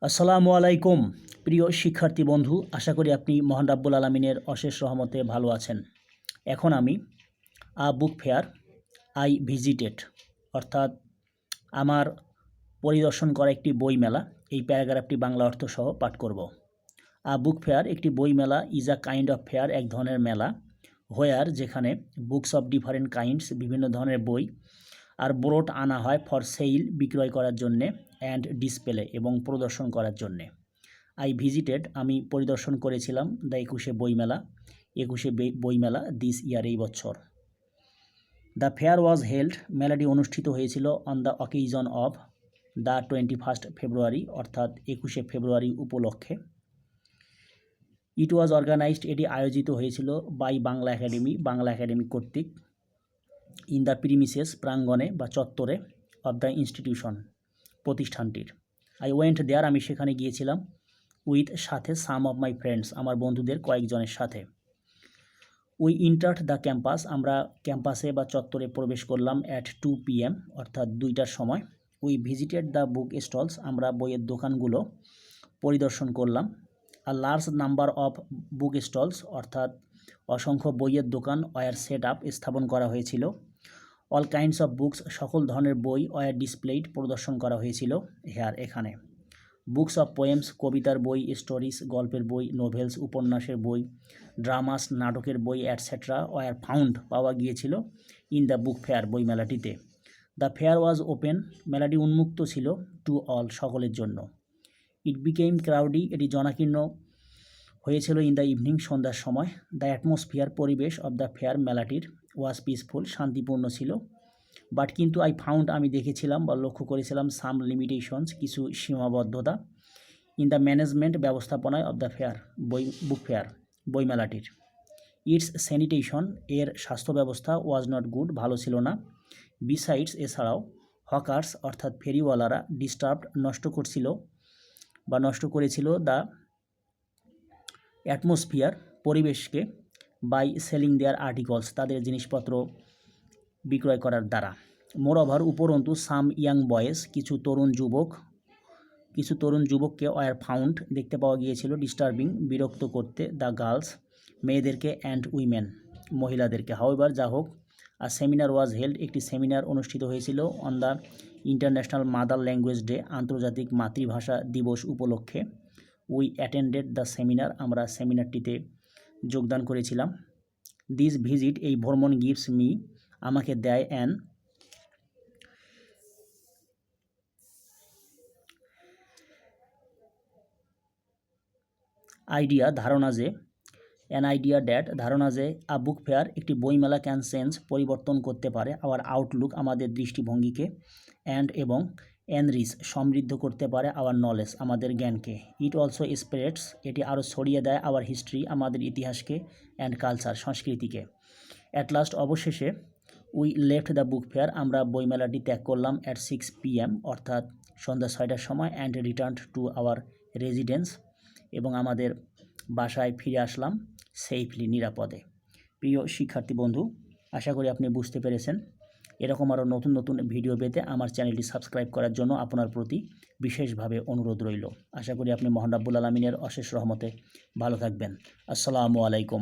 আসসালামু আলাইকুম প্রিয় শিক্ষার্থী বন্ধু, আশা করি আপনি মহান রাব্বুল আলামিনের অশেষ রহমতে ভালো আছেন। এখন আমি বুক ফেয়ার আই ভিজিটেড অর্থাৎ আমার পরিদর্শন করা একটি বই মেলা, এই প্যারাগ্রাফটি বাংলা অর্থ সহ পাঠ করব। বুক ফেয়ার একটি বই মেলা is a kind of fair, এক ধরনের মেলা, হোয়ার যেখানে বুকস অফ ডিফারেন্ট কাইন্ডস বিভিন্ন ধরনের বই আর ব্রোট আনা হয় ফর সেল বিক্রয় করার জন্যে, অ্যান্ড ডিসপ্লে এবং প্রদর্শন করার জন্যে। আই ভিজিটেড আমি পরিদর্শন করেছিলাম দ্য 21শে বইমেলা, 21শে বইমেলা দিস ইয়ার এই বছর। দ্য ফেয়ার ওয়াজ হেল্ড মেলাটি অনুষ্ঠিত হয়েছিল on the occasion of the 21st ফেব্রুয়ারি অর্থাৎ 21শে ফেব্রুয়ারি উপলক্ষে। ইট ওয়াজ অর্গানাইজড এটি আয়োজিত হয়েছিল বাই বাংলা একাডেমি কর্তৃক, ইন দ্য প্রিমিসেস প্রাঙ্গণে বা চত্বরে, অফ দ্য ইনস্টিটিউশন প্রতিষ্ঠানটির। আই ওয়েন্ট দেয়ার আমি সেখানে গিয়েছিলাম, উইথ সাথে সাম অফ মাই ফ্রেন্ডস আমার বন্ধুদের কয়েকজনের সাথে। উই ইন্টার্ড দ্য ক্যাম্পাস আমরা ক্যাম্পাসে বা চত্বরে প্রবেশ করলাম অ্যাট 2 PM অর্থাৎ 2টার সময়। We visited the book stalls আমরা বইয়ের দোকানগুলো পরিদর্শন করলাম। A large number of book stalls অর্থাৎ অসংখ্য বইয়ের দোকান ওয়ার সেট আপ স্থাপন করা হয়েছিল। অল কাইন্ডস অফ বুকস সকল ধরনের বই ওয়ার ডিসপ্লেড প্রদর্শন করা হয়েছিল হেয়ার এখানে। বুকস অফ পোয়েমস কবিতার বই, স্টোরিজ গল্পের বই, নোভেলস উপন্যাসের বই, ড্রামাস নাটকের বই অ্যাটসেট্রা ওয়ার ফাউন্ড পাওয়া গিয়েছিল ইন দ্য বুক ফেয়ার বইমেলাটিতে। দ্য ফেয়ার ওয়াজ ওপেন মেলাটি উন্মুক্ত ছিল টু অল সকলের জন্য। ইট বিকেম ক্রাউডি এটি জনাকীর্ণ হয়েছিল ইন দ্য ইভিনিং সন্ধ্যার সময়। দ্য অ্যাটমসফিয়ার পরিবেশ অফ দ্য ফেয়ার মেলাটির ওয়াজ পিসফুল শান্তিপূর্ণ ছিল। বাট কিন্তু আই ফাউন্ড আমি দেখেছিলাম বা লক্ষ্য করেছিলাম সাম লিমিটেশনস কিছু সীমাবদ্ধতা ইন দ্য ম্যানেজমেন্ট ব্যবস্থাপনায় of the fair book fair বইমেলাটির। ইটস স্যানিটেশন এর স্বাস্থ্য ব্যবস্থা ওয়াজ নট গুড ভালো ছিল না। বিসাইডস এছাড়াও হকার্স অর্থাৎ ফেরিওয়ালারা ডিস্টার্বড নষ্ট করেছিল দ্য অ্যাটমসফিয়ার পরিবেশকে বাই সেলিং দেয়ার আর্টিকলস তাদের জিনিসপত্র বিক্রয় করার দ্বারা। মোরওভার উপরন্তু সাম ইয়াং বয়েজ কিছু তরুণ যুবককে ওয়ার ফাউন্ড দেখতে পাওয়া গিয়েছিল ডিস্টার্বিং বিরক্ত করতে দ্য গার্লস মেয়েদেরকে অ্যান্ড উইমেন মহিলাদেরকে। হাউএভার যা হোক, আর সেমিনার ওয়াজ হেল্ড একটি সেমিনার অনুষ্ঠিত হয়েছিল on the international mother language day আন্তর্জাতিক মাতৃভাষা দিবস উপলক্ষে। উই অ্যাটেন্ডেড দ্য সেমিনার আমরা সেমিনারটিতে যোগদান করেছিলাম। দিস ভিজিট এই ভ্রমণ গিভস মি আমাকে দেয় অ্যান আইডিয়া ধারণা যে আ বুক ফেয়ার একটি বইমেলা ক্যান চেঞ্জ পরিবর্তন করতে পারে আওয়ার আউটলুক আমাদের দৃষ্টিভঙ্গিকে, অ্যান্ড এবং এনরিচ সমৃদ্ধ করতে পারে আওয়ার নলেজ আমাদের জ্ঞানকে। ইট অলসো স্প্রেডস এটি আরও ছড়িয়ে দেয় আওয়ার হিস্ট্রি আমাদের ইতিহাসকে, অ্যান্ড কালচার সংস্কৃতিকে। অ্যাট লাস্ট অবশেষে we left the book fair আমরা বইমেলাটি ত্যাগ করলাম অ্যাট 6 PM অর্থাৎ সন্ধ্যা 6টার সময়, and return to our residence এবং আমাদের বাসায় ফিরে আসলাম সেফলি নিরাপদে। প্রিয় শিক্ষার্থী বন্ধু, আশা করি আপনি বুঝতে পেরেছেন। এরকম আরও নতুন নতুন ভিডিও পেতে আমার চ্যানেলটি সাবস্ক্রাইব করার জন্য আপনার প্রতি বিশেষভাবে অনুরোধ রইল। আশা করি আপনি মহান রাব্বুল আলামিনের অশেষ রহমতে ভালো থাকবেন। আসসালামু আলাইকুম।